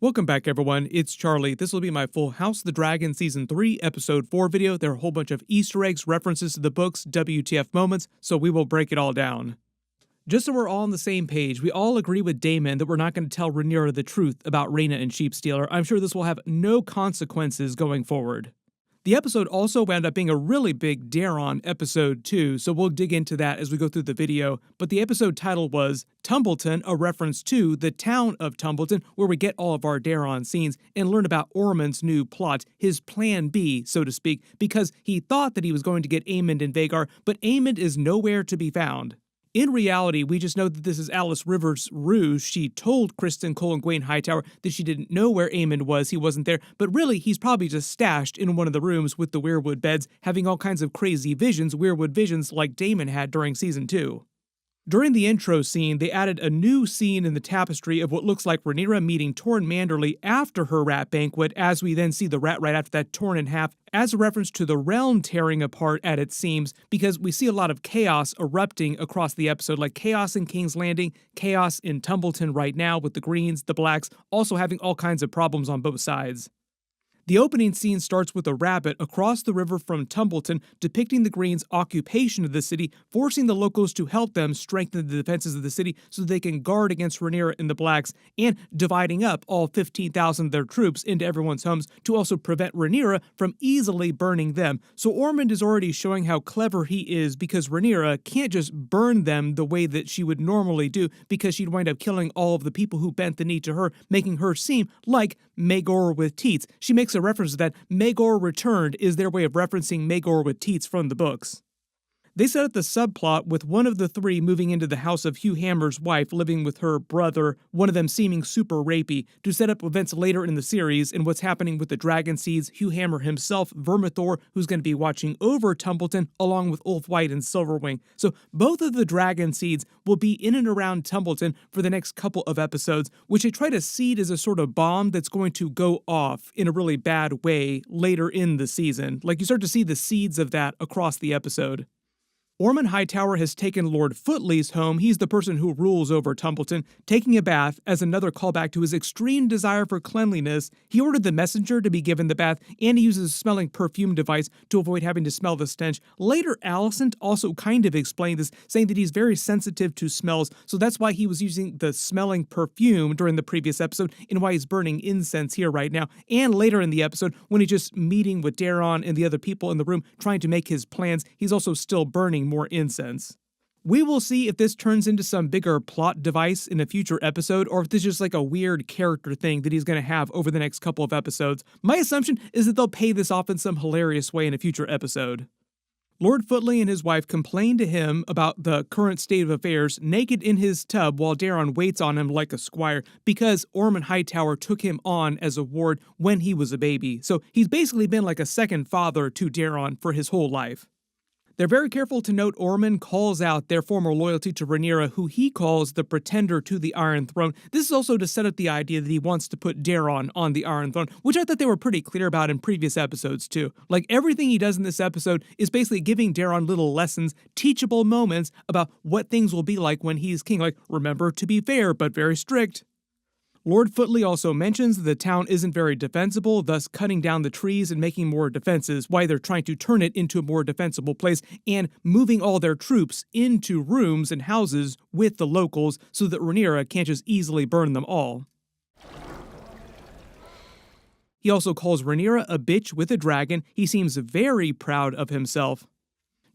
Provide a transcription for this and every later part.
Welcome back, everyone. It's Charlie. This will be my full House of the Dragon Season 3, Episode 4 video. There are a whole bunch of Easter eggs, references to the books, WTF moments, so we will break it all down. Just so we're all on the same page, we all agree with Daemon that we're not going to tell Rhaenyra the truth about Rhaena and Sheepstealer. I'm sure this will have no consequences going forward. The episode also wound up being a really big Daemon episode too, so we'll dig into that as we go through the video, but the episode title was Tumbleton, a reference to the town of Tumbleton, where we get all of our Daemon scenes and learn about Ormond's new plot, his plan B, so to speak, because he thought that he was going to get Aemond and Vhagar, but Aemond is nowhere to be found. In reality, we just know that this is Alice Rivers' ruse. She told Criston Cole and Gwaine Hightower that she didn't know where Aemond was, he wasn't there, but really he's probably just stashed in one of the rooms with the weirwood beds, having all kinds of crazy visions, weirwood visions like Daemon had during Season 2. During the intro scene, they added a new scene in the tapestry of what looks like Rhaenyra meeting Torrhen Manderly after her rat banquet, as we then see the rat right after that torn in half, as a reference to the realm tearing apart at its seams, because we see a lot of chaos erupting across the episode, like chaos in King's Landing, chaos in Tumbleton right now with the Greens, the Blacks, also having all kinds of problems on both sides. The opening scene starts with a rabbit across the river from Tumbleton, depicting the Greens' occupation of the city, forcing the locals to help them strengthen the defenses of the city so they can guard against Rhaenyra and the Blacks, and dividing up all 15,000 of their troops into everyone's homes to also prevent Rhaenyra from easily burning them. So Ormond is already showing how clever he is, because Rhaenyra can't just burn them the way that she would normally do, because she'd wind up killing all of the people who bent the knee to her, making her seem like Maegor with teats. She makes a reference that Maegor returned is their way of referencing Maegor with teats from the books. They set up the subplot with one of the three moving into the house of Hugh Hammer's wife, living with her brother, one of them seeming super rapey, to set up events later in the series and what's happening with the Dragon Seeds, Hugh Hammer himself, Vermithor, who's going to be watching over Tumbleton, along with Ulf White and Silverwing. So both of the Dragon Seeds will be in and around Tumbleton for the next couple of episodes, which they try to seed as a sort of bomb that's going to go off in a really bad way later in the season. Like, you start to see the seeds of that across the episode. Ormond Hightower has taken Lord Footleys home. He's the person who rules over Tumbleton, taking a bath as another callback to his extreme desire for cleanliness. He ordered the messenger to be given the bath, and he uses a smelling perfume device to avoid having to smell the stench. Later, Alicent also kind of explained this, saying that he's very sensitive to smells, so that's why he was using the smelling perfume during the previous episode, and why he's burning incense here right now. And later in the episode, when he's just meeting with Daemon and the other people in the room, trying to make his plans, he's also still burning more incense. We will see if this turns into some bigger plot device in a future episode, or if this is just like a weird character thing that he's going to have over the next couple of episodes. My assumption is that they'll pay this off in some hilarious way in a future episode. Lord Footleigh and his wife complain to him about the current state of affairs, naked in his tub while Daemon waits on him like a squire, because Ormond Hightower took him on as a ward when he was a baby. So he's basically been like a second father to Daemon for his whole life. They're very careful to note Ormond calls out their former loyalty to Rhaenyra, who he calls the pretender to the Iron Throne. This is also to set up the idea that he wants to put Daemon on the Iron Throne, which I thought they were pretty clear about in previous episodes too. Like, everything he does in this episode is basically giving Daemon little lessons, teachable moments about what things will be like when he's king. Like, remember to be fair, but very strict. Lord Footleigh also mentions that the town isn't very defensible, thus cutting down the trees and making more defenses, why they're trying to turn it into a more defensible place, and moving all their troops into rooms and houses with the locals so that Rhaenyra can't just easily burn them all. He also calls Rhaenyra a bitch with a dragon. He seems very proud of himself.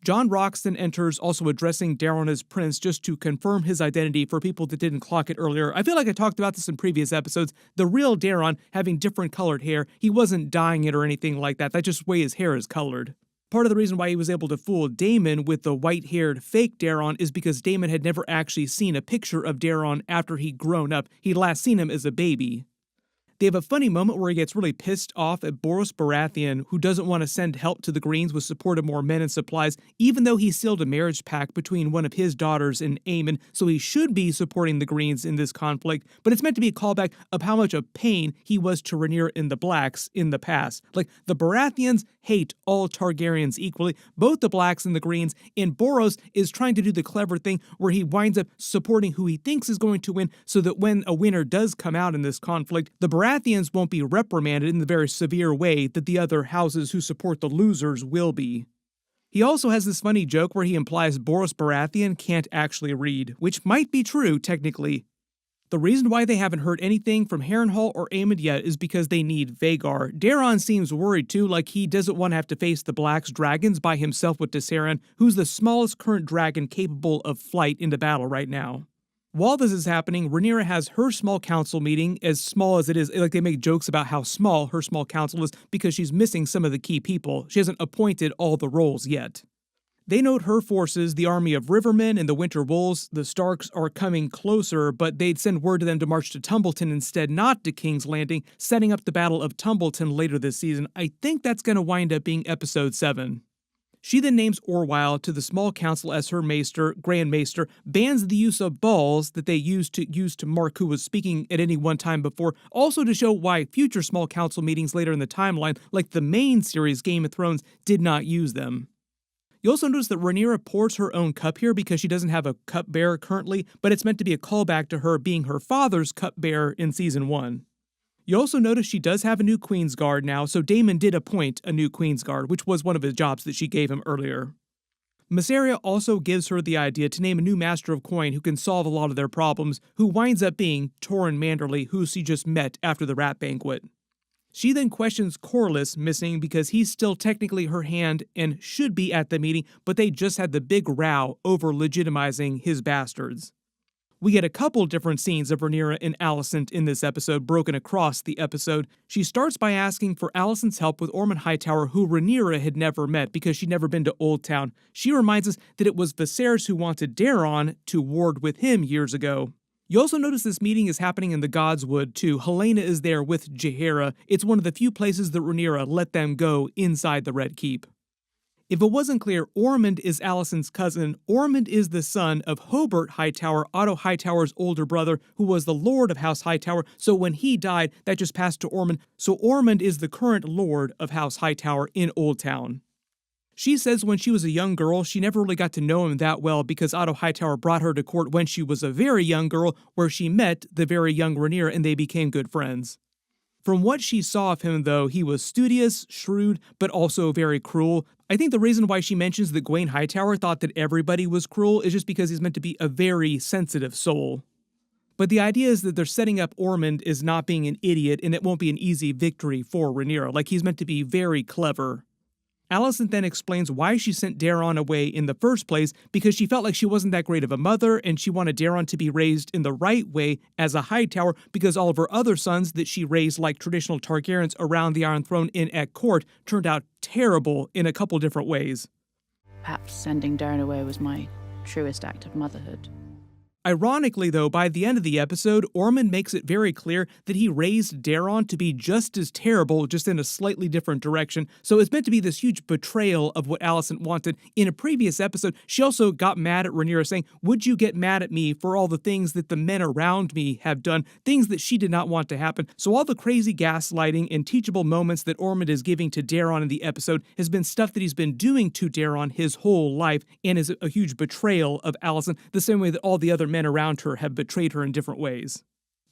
John Roxton enters, also addressing Daemon as prince, just to confirm his identity for people that didn't clock it earlier. I feel like I talked about this in previous episodes. The real Daemon having different colored hair, he wasn't dyeing it or anything like that. That's just the way his hair is colored. Part of the reason why he was able to fool Daemon with the white-haired fake Daemon is because Daemon had never actually seen a picture of Daemon after he'd grown up. He'd last seen him as a baby. They have a funny moment where he gets really pissed off at Boros Baratheon, who doesn't want to send help to the Greens with support of more men and supplies, even though he sealed a marriage pact between one of his daughters and Aemond, so he should be supporting the Greens in this conflict, but it's meant to be a callback of how much of pain he was to Rhaenyra and the Blacks in the past. Like, the Baratheons hate all Targaryens equally, both the Blacks and the Greens, and Boros is trying to do the clever thing where he winds up supporting who he thinks is going to win, so that when a winner does come out in this conflict, the Baratheons Baratheons won't be reprimanded in the very severe way that the other houses who support the losers will be. He also has this funny joke where he implies Boros Baratheon can't actually read, which might be true technically. The reason why they haven't heard anything from Harrenhal or Aemond yet is because they need Vhagar. Daeron seems worried too, like he doesn't want to have to face the Black's dragons by himself with Dissaran, who's the smallest current dragon capable of flight into battle right now. While this is happening, Rhaenyra has her small council meeting, as small as it is. Like, they make jokes about how small her small council is because she's missing some of the key people. She hasn't appointed all the roles yet. They note her forces, the army of Rivermen and the Winter Wolves. The Starks are coming closer, but they'd send word to them to march to Tumbleton instead, not to King's Landing, setting up the Battle of Tumbleton later this season. I think that's going to wind up being episode 7. She then names Orwyle to the small council as her maester, Grand Maester, bans the use of balls that they used to mark who was speaking at any one time before, also to show why future small council meetings later in the timeline, like the main series Game of Thrones, did not use them. You also notice that Rhaenyra pours her own cup here because she doesn't have a cupbearer currently, but it's meant to be a callback to her being her father's cupbearer in Season 1. You also notice she does have a new Queensguard now, so Daemon did appoint a new Queensguard, which was one of his jobs that she gave him earlier. Mysaria also gives her the idea to name a new Master of Coin who can solve a lot of their problems, who winds up being Torrhen Manderly, who she just met after the rat banquet. She then questions Corlys missing because he's still technically her hand and should be at the meeting, but they just had the big row over legitimizing his bastards. We get a couple different scenes of Rhaenyra and Alicent in this episode, broken across the episode. She starts by asking for Alicent's help with Ormond Hightower, who Rhaenyra had never met because she'd never been to Old Town. She reminds us that it was Viserys who wanted Daeron to ward with him years ago. You also notice this meeting is happening in the Godswood too. Helaena is there with Jaehaera. It's one of the few places that Rhaenyra let them go inside the Red Keep. If it wasn't clear, Ormond is Alicent's cousin. Ormond is the son of Hobart Hightower, Otto Hightower's older brother, who was the Lord of House Hightower, so when he died, that just passed to Ormond. So Ormond is the current Lord of House Hightower in Old Town. She says when she was a young girl, she never really got to know him that well because Otto Hightower brought her to court when she was a very young girl, where she met the very young Rhaenyra and they became good friends. From what she saw of him, though, he was studious, shrewd, but also very cruel. I think the reason why she mentions that Gwaine Hightower thought that everybody was cruel is just because he's meant to be a very sensitive soul. But the idea is that they're setting up Ormond as not being an idiot, and it won't be an easy victory for Rhaenyra. Like, he's meant to be very clever. Alicent then explains why she sent Daeron away in the first place, because she felt like she wasn't that great of a mother, and she wanted Daeron to be raised in the right way as a Hightower, because all of her other sons that she raised like traditional Targaryens around the Iron Throne and at court turned out terrible in a couple different ways. Perhaps sending Daeron away was my truest act of motherhood. Ironically, though, by the end of the episode, Ormond makes it very clear that he raised Daeron to be just as terrible, just in a slightly different direction, so it's meant to be this huge betrayal of what Alicent wanted. In a previous episode, she also got mad at Rhaenyra, saying, "Would you get mad at me for all the things that the men around me have done?" Things that she did not want to happen. So all the crazy gaslighting and teachable moments that Ormond is giving to Daeron in the episode has been stuff that he's been doing to Daeron his whole life, and is a huge betrayal of Alicent, the same way that all the other men around her have betrayed her in different ways.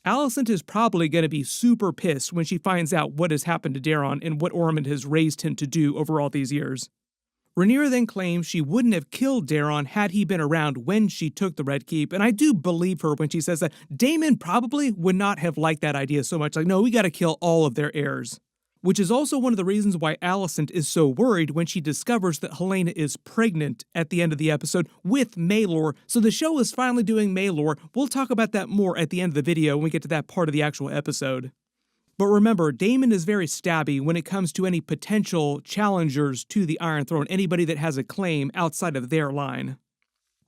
Alicent is probably going to be super pissed when she finds out what has happened to Daeron and what Ormond has raised him to do over all these years. Rhaenyra then claims she wouldn't have killed Daeron had he been around when she took the Red Keep, and I do believe her when she says that. Daemon probably would not have liked that idea so much, like, no, we gotta kill all of their heirs. Which is also one of the reasons why Alicent is so worried when she discovers that Helaena is pregnant at the end of the episode with Maelor. So the show is finally doing Maelor. We'll talk about that more at the end of the video when we get to that part of the actual episode. But remember, Daemon is very stabby when it comes to any potential challengers to the Iron Throne, anybody that has a claim outside of their line.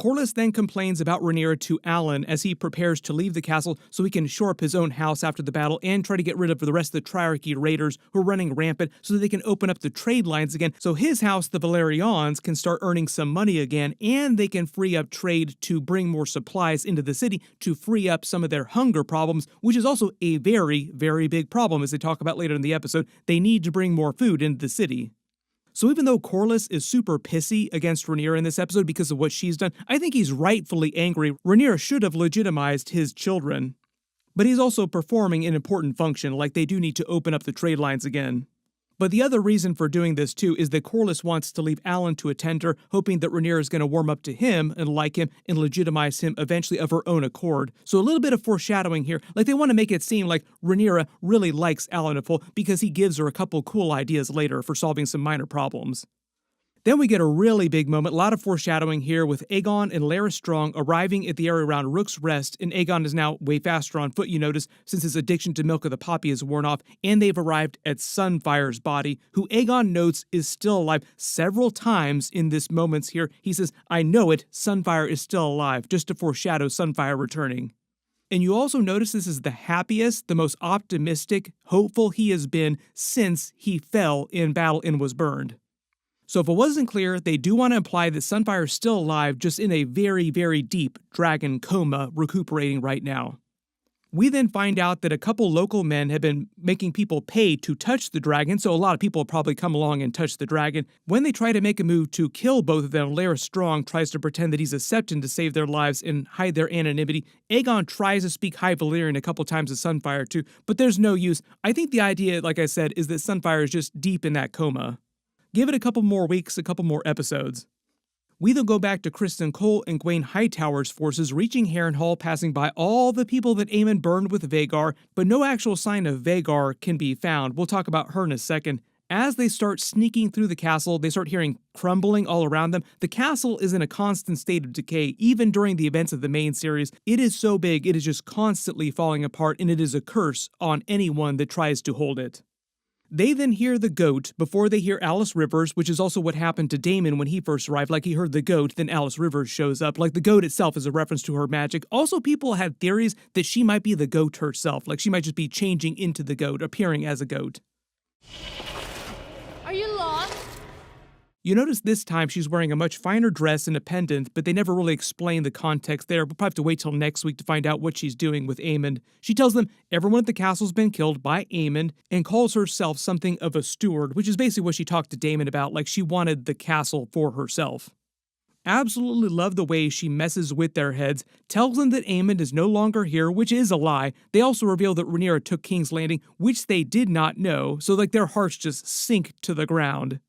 Corlys then complains about Rhaenyra to Alan as he prepares to leave the castle so he can shore up his own house after the battle and try to get rid of the rest of the Triarchy raiders who are running rampant so that they can open up the trade lines again, so his house, the Valerians, can start earning some money again, and they can free up trade to bring more supplies into the city to free up some of their hunger problems, which is also a very, very big problem as they talk about later in the episode. They need to bring more food into the city. So even though Corlys is super pissy against Rhaenyra in this episode because of what she's done, I think he's rightfully angry. Rhaenyra should have legitimized his children. But he's also performing an important function, like they do need to open up the trade lines again. But the other reason for doing this too is that Corlys wants to leave Alan to attend her, hoping that Rhaenyra is going to warm up to him and like him and legitimize him eventually of her own accord. So a little bit of foreshadowing here, like they want to make it seem like Rhaenyra really likes Alan of Hull because he gives her a couple cool ideas later for solving some minor problems. Then we get a really big moment, a lot of foreshadowing here with Aegon and Larys Strong arriving at the area around Rook's Rest, and Aegon is now way faster on foot, you notice, since his addiction to Milk of the Poppy is worn off, and they've arrived at Sunfire's body, who Aegon notes is still alive several times in this moments here. He says, "I know it, Sunfire is still alive," just to foreshadow Sunfire returning. And you also notice this is the happiest, the most optimistic, hopeful he has been since he fell in battle and was burned. So if it wasn't clear, they do want to imply that Sunfire is still alive, just in a very, very deep dragon coma, recuperating right now. We then find out that a couple local men have been making people pay to touch the dragon, so a lot of people will probably come along and touch the dragon. When they try to make a move to kill both of them, Larys Strong tries to pretend that he's a Septon to save their lives and hide their anonymity. Aegon tries to speak High Valyrian a couple times to Sunfire too, but there's no use. I think the idea, like I said, is that Sunfire is just deep in that coma. Give it a couple more weeks, a couple more episodes. We then go back to Criston Cole and Gwaine Hightower's forces reaching Harrenhal, passing by all the people that Aemond burned with Vhagar, but no actual sign of Vhagar can be found. We'll talk about her in a second. As they start sneaking through the castle, they start hearing crumbling all around them. The castle is in a constant state of decay, even during the events of the main series. It is so big, it is just constantly falling apart, and it is a curse on anyone that tries to hold it. They then hear the goat before they hear Alice Rivers, which is also what happened to Daemon when he first arrived. Like, he heard the goat, then Alice Rivers shows up. Like, the goat itself is a reference to her magic. Also, people had theories that she might be the goat herself. Like, she might just be changing into the goat, appearing as a goat. Are you lost? You notice this time she's wearing a much finer dress and a pendant, but they never really explain the context there. We'll probably have to wait till next week to find out what she's doing with Aemond. She tells them everyone at the castle's been killed by Aemond and calls herself something of a steward, which is basically what she talked to Daemon about, like she wanted the castle for herself. Absolutely love the way she messes with their heads, tells them that Aemond is no longer here, which is a lie. They also reveal that Rhaenyra took King's Landing, which they did not know, so like their hearts just sink to the ground.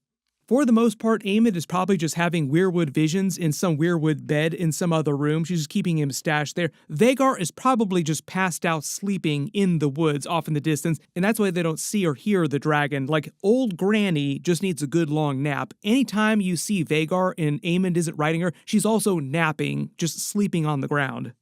For the most part, Aemond is probably just having weirwood visions in some weirwood bed in some other room. She's just keeping him stashed there. Vhagar is probably just passed out sleeping in the woods off in the distance, and that's why they don't see or hear the dragon. Like, old Granny just needs a good long nap. Anytime you see Vhagar and Aemond isn't riding her, she's also napping, just sleeping on the ground.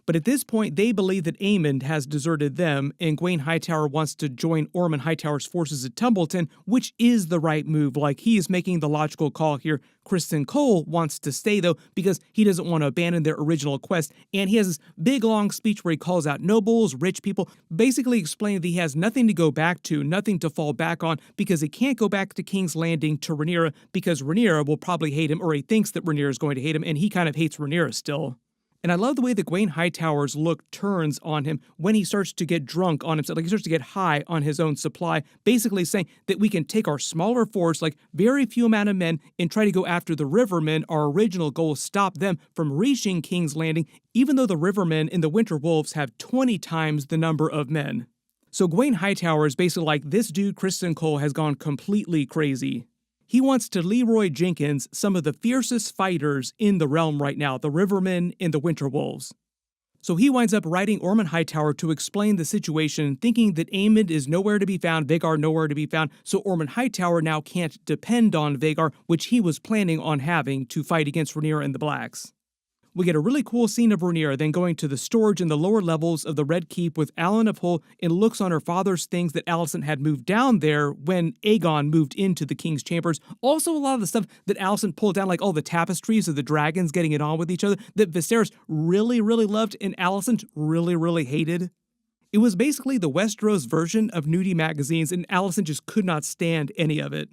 But at this point, they believe that Aemond has deserted them, and Gwaine Hightower wants to join Ormond Hightower's forces at Tumbleton, which is the right move. Like, he is making the logical call here. Criston Cole wants to stay, though, because he doesn't want to abandon their original quest, and he has this big, long speech where he calls out nobles, rich people, basically explaining that he has nothing to go back to, nothing to fall back on, because he can't go back to King's Landing to Rhaenyra, because Rhaenyra will probably hate him, or he thinks that Rhaenyra is going to hate him, and he kind of hates Rhaenyra still. And I love the way that Gwaine Hightower's look turns on him when he starts to get drunk on himself, like he starts to get high on his own supply, basically saying that we can take our smaller force, like very few amount of men, and try to go after the Rivermen. Our original goal is stop them from reaching King's Landing, even though the Rivermen and the Winter Wolves have 20 times the number of men. So Gwaine Hightower is basically like, this dude, Criston Cole, has gone completely crazy. He wants to Leroy Jenkins some of the fiercest fighters in the realm right now, the Rivermen and the Winter Wolves. So he winds up writing Ormond Hightower to explain the situation, thinking that Aemond is nowhere to be found, Vhagar nowhere to be found, so Ormond Hightower now can't depend on Vhagar, which he was planning on having to fight against Rhaenyra and the Blacks. We get a really cool scene of Rhaenyra then going to the storage in the lower levels of the Red Keep with Alan of Hull and looks on her father's things that Alicent had moved down there when Aegon moved into the king's chambers. Also a lot of the stuff that Alicent pulled down, like all the tapestries of the dragons getting it on with each other, that Viserys really, really loved and Alicent really, really hated. It was basically the Westeros version of nudie magazines, and Alicent just could not stand any of it.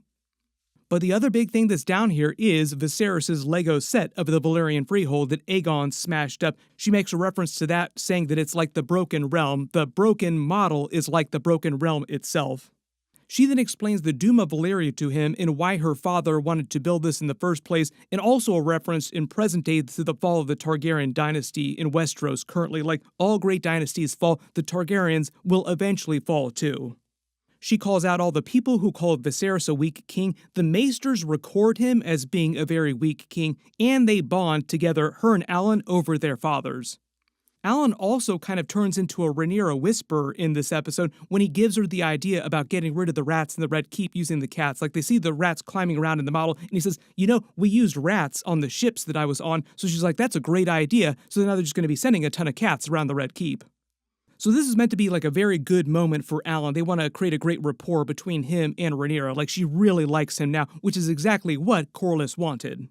But the other big thing that's down here is Viserys' Lego set of the Valyrian Freehold that Aegon smashed up. She makes a reference to that, saying that it's like the Broken Realm. The broken model is like the Broken Realm itself. She then explains the Doom of Valyria to him and why her father wanted to build this in the first place, and also a reference in present day to the fall of the Targaryen dynasty in Westeros currently. Like all great dynasties fall, the Targaryens will eventually fall too. She calls out all the people who called Viserys a weak king. The Maesters record him as being a very weak king, and they bond together, her and Alan, over their fathers. Alan also kind of turns into a Rhaenyra whisperer in this episode when he gives her the idea about getting rid of the rats in the Red Keep using the cats. Like they see the rats climbing around in the model, and he says, we used rats on the ships that I was on. So she's like, that's a great idea. So now they're just going to be sending a ton of cats around the Red Keep. So this is meant to be like a very good moment for Alan. They want to create a great rapport between him and Rhaenyra. Like she really likes him now, which is exactly what Corlys wanted.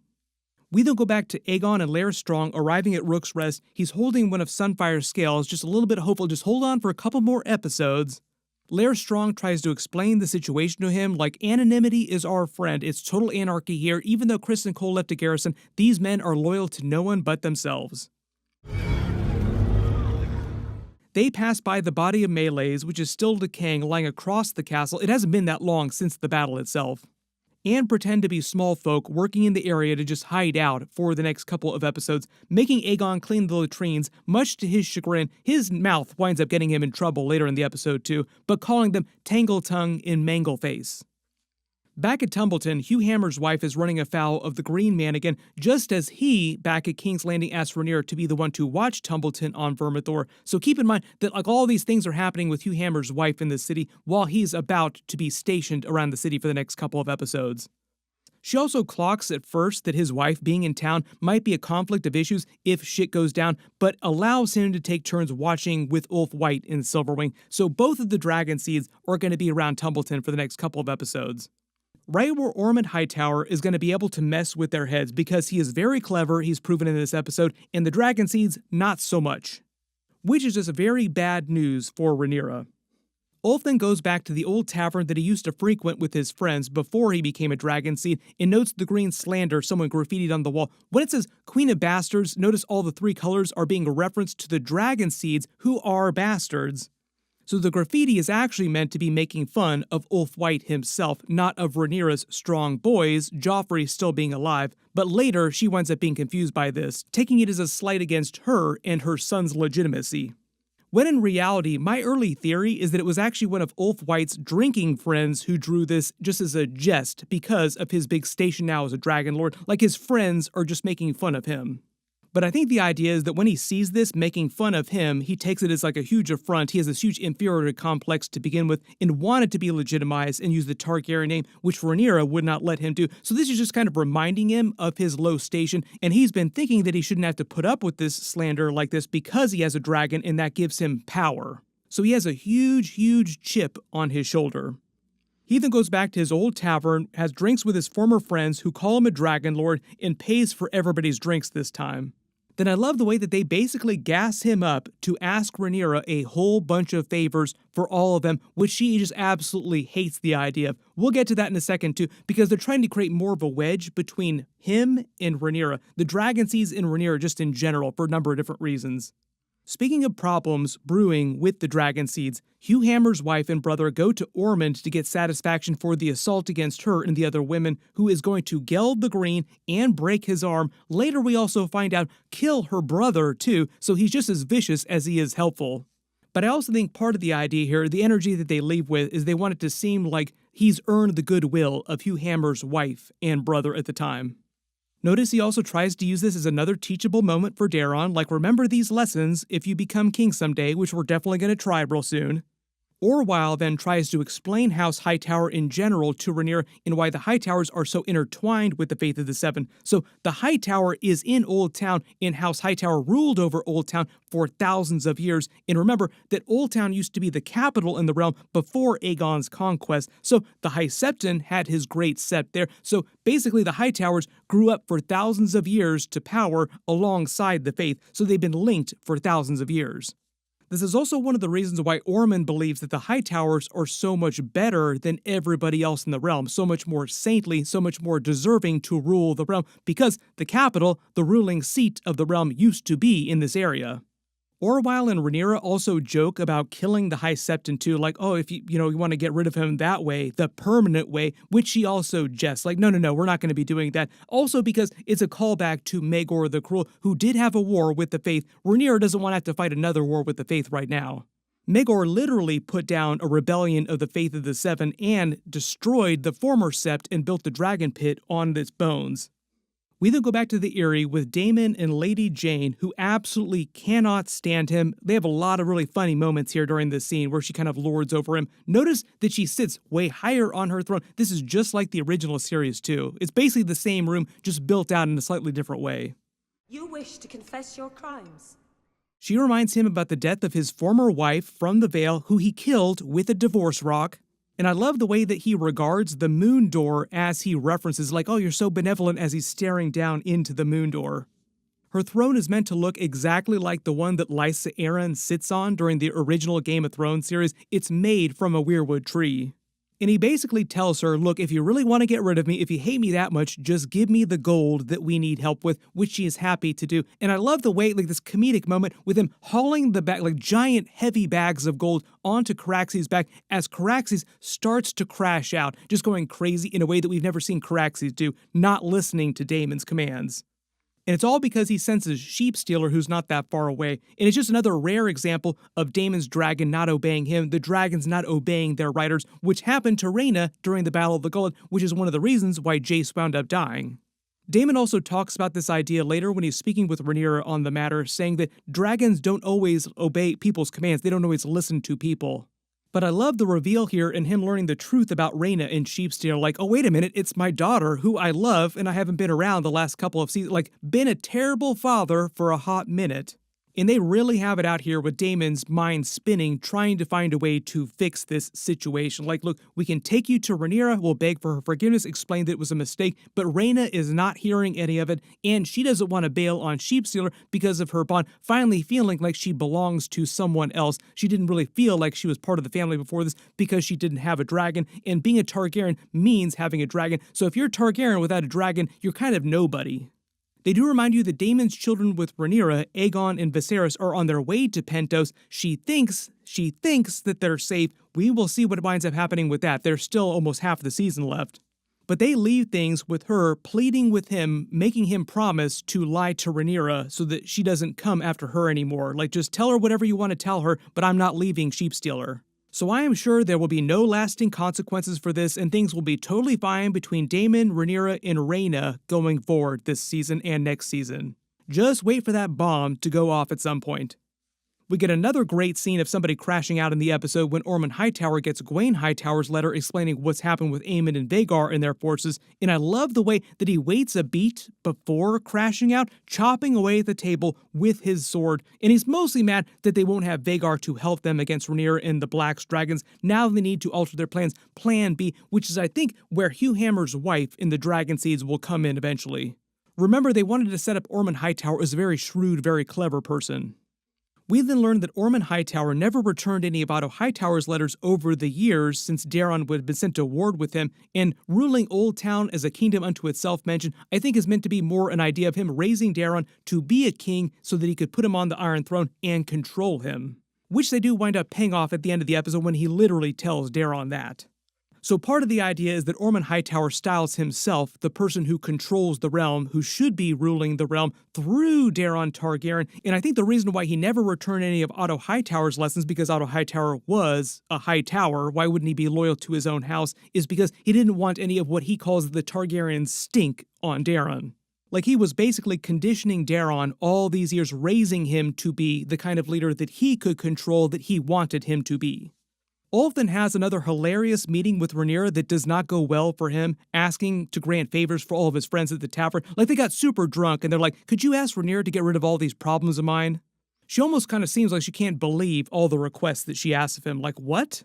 We then go back to Aegon and Lair Strong arriving at Rook's Rest. He's holding one of Sunfire's scales, just a little bit hopeful, just hold on for a couple more episodes. Lair Strong tries to explain the situation to him, like anonymity is our friend, it's total anarchy here, even though Chris and Cole left a garrison, these men are loyal to no one but themselves. They pass by the body of Meleys, which is still decaying, lying across the castle. It hasn't been that long since the battle itself. And pretend to be small folk working in the area to just hide out for the next couple of episodes, making Aegon clean the latrines. Much to his chagrin, his mouth winds up getting him in trouble later in the episode too, but calling them Tangle Tongue and Mangle Face. Back at Tumbleton, Hugh Hammer's wife is running afoul of the Green Man again, just as he, back at King's Landing, asked Rhaenyra to be the one to watch Tumbleton on Vermithor. So keep in mind that like all these things are happening with Hugh Hammer's wife in the city while he's about to be stationed around the city for the next couple of episodes. She also clocks at first that his wife being in town might be a conflict of issues if shit goes down, but allows him to take turns watching with Ulf White in Silverwing. So both of the Dragon Seeds are going to be around Tumbleton for the next couple of episodes. Right where Ormond Hightower is going to be able to mess with their heads because he is very clever, he's proven in this episode, and the Dragon Seeds, not so much. Which is just very bad news for Rhaenyra. Ulf then goes back to the old tavern that he used to frequent with his friends before he became a Dragon Seed and notes the green slander someone graffitied on the wall. When it says Queen of Bastards, notice all the three colors are being a reference to the Dragon Seeds who are bastards. So the graffiti is actually meant to be making fun of Ulf White himself, not of Rhaenyra's strong boys, Joffrey still being alive, but later she winds up being confused by this, taking it as a slight against her and her son's legitimacy. When in reality, my early theory is that it was actually one of Ulf White's drinking friends who drew this just as a jest because of his big station now as a Dragon Lord, like his friends are just making fun of him. But I think the idea is that when he sees this making fun of him, he takes it as like a huge affront. He has this huge inferiority complex to begin with and wanted to be legitimized and use the Targaryen name, which Rhaenyra would not let him do. So this is just kind of reminding him of his low station, and he's been thinking that he shouldn't have to put up with this slander like this because he has a dragon and that gives him power. So he has a huge chip on his shoulder. He then goes back to his old tavern, has drinks with his former friends who call him a Dragon Lord, and pays for everybody's drinks this time. Then I love the way that they basically gas him up to ask Rhaenyra a whole bunch of favors for all of them, which she just absolutely hates the idea of. We'll get to that in a second too, because they're trying to create more of a wedge between him and Rhaenyra, the Dragon Seeds and Rhaenyra just in general, for a number of different reasons. Speaking of problems brewing with the Dragon Seeds, Hugh Hammer's wife and brother go to Ormond to get satisfaction for the assault against her and the other women, who is going to geld the green and break his arm. Later we also find out kill her brother too, so he's just as vicious as he is helpful. But I also think part of the idea here, the energy that they leave with, is they want it to seem like he's earned the goodwill of Hugh Hammer's wife and brother at the time. Notice he also tries to use this as another teachable moment for Daemon, like remember these lessons if you become king someday, which we're definitely going to try real soon. Orwyle then tries to explain House Hightower in general to Rhaenyra and why the Hightowers are so intertwined with the Faith of the Seven. So the Hightower is in Old Town, and House Hightower ruled over Old Town for thousands of years. And remember that Old Town used to be the capital in the realm before Aegon's conquest. So the High Septon had his great sept there. So basically the Hightowers grew up for thousands of years to power alongside the Faith. So they've been linked for thousands of years. This is also one of the reasons why Ormond believes that the Hightowers are so much better than everybody else in the realm, so much more saintly, so much more deserving to rule the realm, because the capital, the ruling seat of the realm, used to be in this area. Orwell and Rhaenyra also joke about killing the High Septon too, like, oh, if you want to get rid of him that way, the permanent way, which she also jests, like, no, we're not going to be doing that. Also because it's a callback to Maegor the Cruel, who did have a war with the Faith. Rhaenyra doesn't want to have to fight another war with the Faith right now. Maegor literally put down a rebellion of the Faith of the Seven and destroyed the former Sept and built the dragon pit on its bones. We then go back to the Eyrie with Daemon and Lady Jane, who absolutely cannot stand him. They have a lot of really funny moments here during this scene where she kind of lords over him. Notice that she sits way higher on her throne. This is just like the original series too. It's basically the same room, just built out in a slightly different way. You wish to confess your crimes. She reminds him about the death of his former wife from the Vale, who he killed with a divorce rock. And I love the way that he regards the moon door as he references, like, oh, you're so benevolent, as he's staring down into the moon door. Her throne is meant to look exactly like the one that Lysa Arryn sits on during the original Game of Thrones series. It's made from a weirwood tree. And he basically tells her, look, if you really want to get rid of me, if you hate me that much, just give me the gold that we need help with, which she is happy to do. And I love the way, like, this comedic moment with him hauling the bag, like giant heavy bags of gold onto Caraxes' back as Caraxes starts to crash out, just going crazy in a way that we've never seen Caraxes do, not listening to Daemon's commands. And it's all because he senses Sheepstealer, who's not that far away. And it's just another rare example of Daemon's dragon not obeying him, the dragons not obeying their riders, which happened to Rhaena during the Battle of the Gullet, which is one of the reasons why Jace wound up dying. Daemon also talks about this idea later when he's speaking with Rhaenyra on the matter, saying that dragons don't always obey people's commands, they don't always listen to people. But I love the reveal here and him learning the truth about Rhaena and Sheepstealer, like, oh, wait a minute, it's my daughter, who I love, and I haven't been around the last couple of seasons, like, been a terrible father for a hot minute. And they really have it out here with Daemon's mind spinning, trying to find a way to fix this situation. Like, look, we can take you to Rhaenyra, we'll beg for her forgiveness, explain that it was a mistake, but Rhaena is not hearing any of it, and she doesn't want to bail on Sheepstealer because of her bond, finally feeling like she belongs to someone else. She didn't really feel like she was part of the family before this because she didn't have a dragon, and being a Targaryen means having a dragon. So if you're a Targaryen without a dragon, you're kind of nobody. They do remind you that Daemon's children with Rhaenyra, Aegon, and Viserys are on their way to Pentos. She thinks that they're safe. We will see what winds up happening with that. There's still almost half the season left. But they leave things with her pleading with him, making him promise to lie to Rhaenyra so that she doesn't come after her anymore. Like, just tell her whatever you want to tell her, but I'm not leaving Sheepstealer. So I am sure there will be no lasting consequences for this, and things will be totally fine between Daemon, Rhaenyra, and Rhaena going forward this season and next season. Just wait for that bomb to go off at some point. We get another great scene of somebody crashing out in the episode when Ormond Hightower gets Gwaine Hightower's letter explaining what's happened with Aemond and Vhagar and their forces, and I love the way that he waits a beat before crashing out, chopping away at the table with his sword, and he's mostly mad that they won't have Vhagar to help them against Rhaenyra and the Black Dragons. Now they need to alter their plans, Plan B, which is, I think, where Hugh Hammer's wife in the Dragon Seeds will come in eventually. Remember, they wanted to set up Ormond Hightower as a very shrewd, very clever person. We then learned that Ormond Hightower never returned any of Otto Hightower's letters over the years since Daeron would have been sent to ward with him, and ruling Old Town as a kingdom unto itself mentioned, I think is meant to be more an idea of him raising Daeron to be a king so that he could put him on the Iron Throne and control him. Which they do wind up paying off at the end of the episode when he literally tells Daeron that. So part of the idea is that Ormond Hightower styles himself the person who controls the realm, who should be ruling the realm through Daeron Targaryen, and I think the reason why he never returned any of Otto Hightower's lessons, because Otto Hightower was a Hightower, why wouldn't he be loyal to his own house, is because he didn't want any of what he calls the Targaryen stink on Daeron. Like, he was basically conditioning Daeron all these years, raising him to be the kind of leader that he could control, that he wanted him to be. Olthen has another hilarious meeting with Rhaenyra that does not go well for him, asking to grant favors for all of his friends at the tavern. Like, they got super drunk and they're like, could you ask Rhaenyra to get rid of all these problems of mine? She almost kind of seems like she can't believe all the requests that she asks of him. Like, what?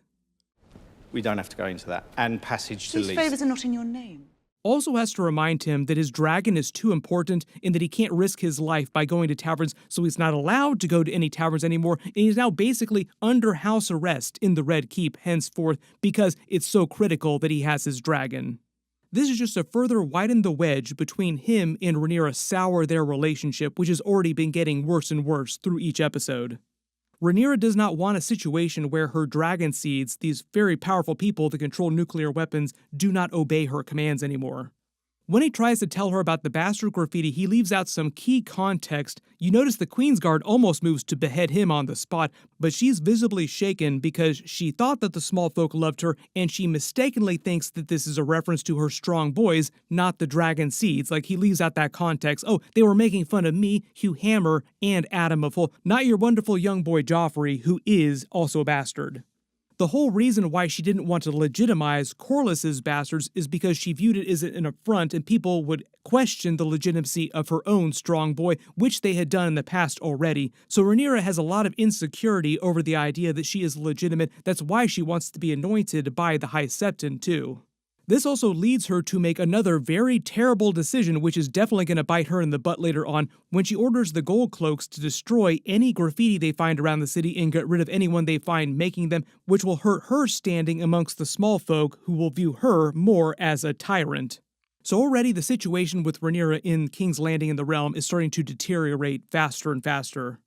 We don't have to go into that. And passage to These least. favours are not in your name. Also has to remind him that his dragon is too important and that he can't risk his life by going to taverns, so he's not allowed to go to any taverns anymore, and he's now basically under house arrest in the Red Keep henceforth because it's so critical that he has his dragon. This is just to further widen the wedge between him and Rhaenyra, sour their relationship, which has already been getting worse and worse through each episode. Rhaenyra does not want a situation where her dragon seeds, these very powerful people that control nuclear weapons, do not obey her commands anymore. When he tries to tell her about the bastard graffiti, he leaves out some key context. You notice the Queensguard almost moves to behead him on the spot, but she's visibly shaken because she thought that the small folk loved her, and she mistakenly thinks that this is a reference to her strong boys, not the dragon seeds. Like, he leaves out that context. Oh, they were making fun of me, Hugh Hammer, and Adam of Hull, not your wonderful young boy Joffrey, who is also a bastard. The whole reason why she didn't want to legitimize Corlys's bastards is because she viewed it as an affront and people would question the legitimacy of her own strong boy, which they had done in the past already. So Rhaenyra has a lot of insecurity over the idea that she is legitimate. That's why she wants to be anointed by the High Septon too. This also leads her to make another very terrible decision, which is definitely going to bite her in the butt later on, when she orders the Gold Cloaks to destroy any graffiti they find around the city and get rid of anyone they find making them, which will hurt her standing amongst the small folk who will view her more as a tyrant. So already the situation with Rhaenyra in King's Landing in the Realm is starting to deteriorate faster and faster.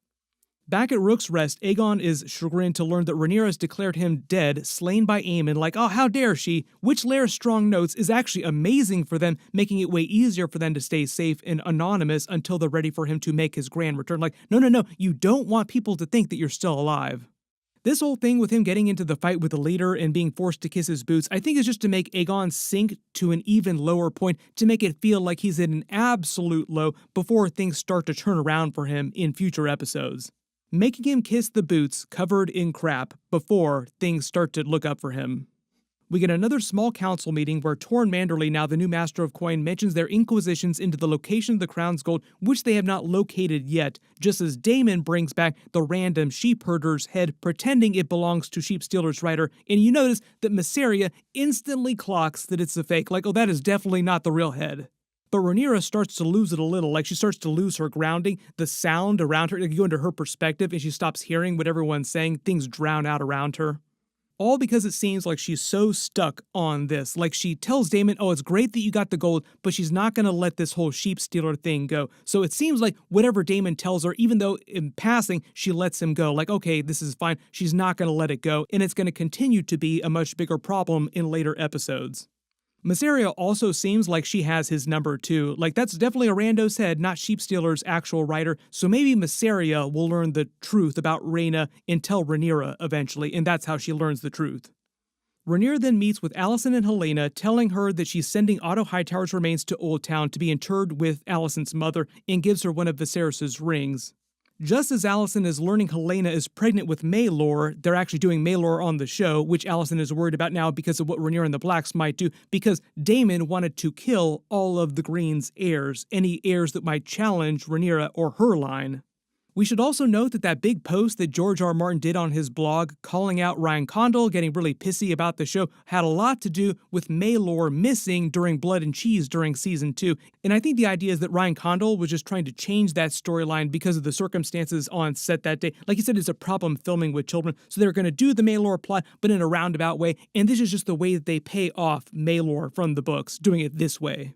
Back at Rook's Rest, Aegon is chagrined to learn that Rhaenyra has declared him dead, slain by Aemond, like, oh, how dare she, which Lair's strong notes is actually amazing for them, making it way easier for them to stay safe and anonymous until they're ready for him to make his grand return. Like, no, you don't want people to think that you're still alive. This whole thing with him getting into the fight with the leader and being forced to kiss his boots, I think is just to make Aegon sink to an even lower point, to make it feel like he's at an absolute low before things start to turn around for him in future episodes. Making him kiss the boots covered in crap before things start to look up for him. We get another small council meeting where Torrhen Manderly, now the new Master of Coin, mentions their inquisitions into the location of the crown's gold, which they have not located yet, just as Daemon brings back the random sheep herder's head, pretending it belongs to Sheep Stealer's rider, and you notice that Mysaria instantly clocks that it's a fake, like, oh, that is definitely not the real head. But Rhaenyra starts to lose it a little, like she starts to lose her grounding, the sound around her, like you go into her perspective and she stops hearing what everyone's saying, things drown out around her. All because it seems like she's so stuck on this. Like she tells Daemon, oh, it's great that you got the gold, but she's not going to let this whole sheep stealer thing go. So it seems like whatever Daemon tells her, even though in passing she lets him go, like, okay, this is fine, she's not going to let it go, and it's going to continue to be a much bigger problem in later episodes. Mysaria also seems like she has his number too. Like, that's definitely a rando's head, not Sheep Stealer's actual writer, so maybe Mysaria will learn the truth about Rhaena and tell Rhaenyra eventually, and that's how she learns the truth. Rhaenyra then meets with Alicent and Helaena, telling her that she's sending Otto Hightower's remains to Old Town to be interred with Alicent's mother, and gives her one of Viserys' rings. Just as Alicent is learning Helaena is pregnant with Maelor, they're actually doing Maelor on the show, which Alicent is worried about now because of what Rhaenyra and the Blacks might do, because Daemon wanted to kill all of the Green's heirs, any heirs that might challenge Rhaenyra or her line. We should also note that that big post that George R. R. Martin did on his blog calling out Ryan Condal, getting really pissy about the show, had a lot to do with Maelor missing during Blood and Cheese during Season 2. And I think the idea is that Ryan Condal was just trying to change that storyline because of the circumstances on set that day. Like he said, it's a problem filming with children, so they're going to do the Maelor plot, but in a roundabout way, and this is just the way that they pay off Maelor from the books, doing it this way.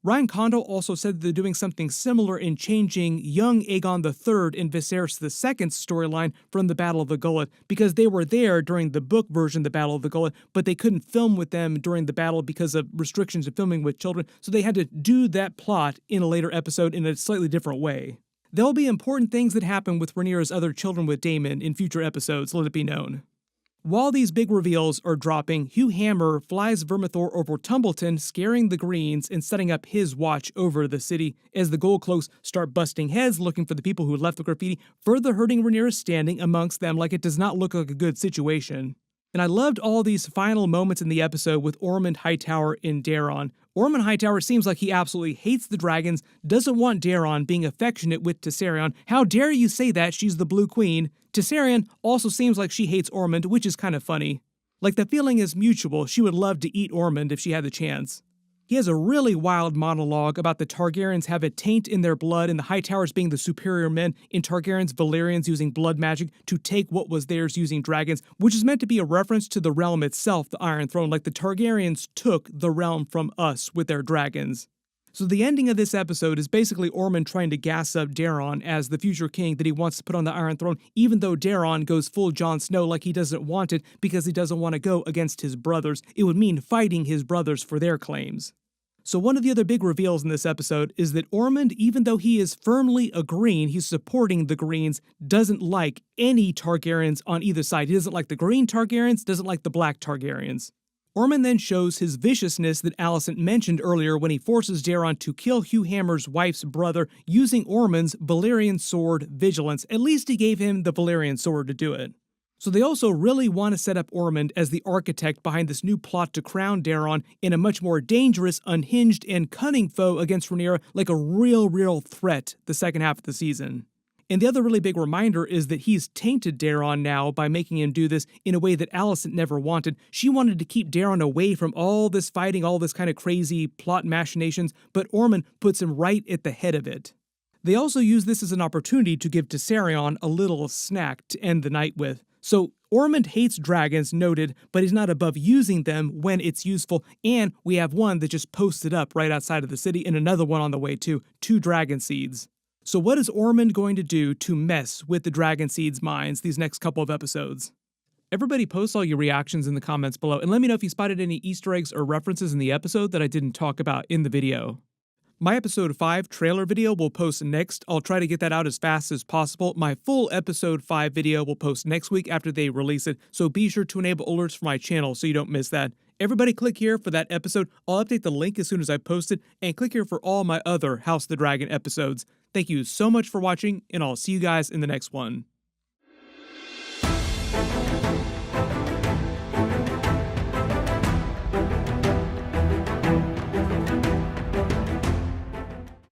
Ryan Condal also said that they're doing something similar in changing young Aegon III and Viserys II's storyline from the Battle of the Gullet, because they were there during the book version of the Battle of the Gullet, but they couldn't film with them during the battle because of restrictions of filming with children, so they had to do that plot in a later episode in a slightly different way. There'll be important things that happen with Rhaenyra's other children with Daemon in future episodes, let it be known. While these big reveals are dropping, Hugh Hammer flies Vermithor over Tumbleton, scaring the Greens and setting up his watch over the city as the Gold Cloaks start busting heads looking for the people who left the graffiti, further hurting Rhaenyra's standing amongst them. Like, it does not look like a good situation. And I loved all these final moments in the episode with Ormond Hightower and Daeron. Ormond Hightower seems like he absolutely hates the dragons, doesn't want Daeron being affectionate with Tessarion. How dare you say that, she's the Blue Queen. Tessarion also seems like she hates Ormond, which is kind of funny. Like, the feeling is mutual, she would love to eat Ormond if she had the chance. He has a really wild monologue about the Targaryens have a taint in their blood and the Hightowers being the superior men, in Targaryens, Valyrians using blood magic to take what was theirs using dragons, which is meant to be a reference to the realm itself, the Iron Throne, like the Targaryens took the realm from us with their dragons. So the ending of this episode is basically Aemond trying to gas up Daemon as the future king that he wants to put on the Iron Throne, even though Daemon goes full Jon Snow like he doesn't want it because he doesn't want to go against his brothers. It would mean fighting his brothers for their claims. So one of the other big reveals in this episode is that Aemond, even though he is firmly a Green, he's supporting the Greens, doesn't like any Targaryens on either side. He doesn't like the Green Targaryens, doesn't like the Black Targaryens. Aemond then shows his viciousness that Alicent mentioned earlier when he forces Daemon to kill Hugh Hammer's wife's brother using Ormond's Valyrian sword Vigilance. At least he gave him the Valyrian sword to do it. So they also really want to set up Aemond as the architect behind this new plot to crown Daemon in a much more dangerous, unhinged, and cunning foe against Rhaenyra, like a real threat the second half of the season. And the other really big reminder is that he's tainted Daemon now by making him do this in a way that Alicent never wanted. She wanted to keep Daemon away from all this fighting, all this kind of crazy plot machinations, but Aemond puts him right at the head of it. They also use this as an opportunity to give Tessarion a little snack to end the night with. So Aemond hates dragons, noted, but he's not above using them when it's useful, and we have one that just posted up right outside of the city and another one on the way too, 2 dragon seeds. So what is Aemond going to do to mess with the Dragon Seed's minds these next couple of episodes? Everybody post all your reactions in the comments below, and let me know if you spotted any Easter eggs or references in the episode that I didn't talk about in the video. My episode 5 trailer video will post next. I'll try to get that out as fast as possible. My full episode 5 video will post next week after they release it, so be sure to enable alerts for my channel so you don't miss that. Everybody click here for that episode. I'll update the link as soon as I post it, and click here for all my other House of the Dragon episodes. Thank you so much for watching, and I'll see you guys in the next one.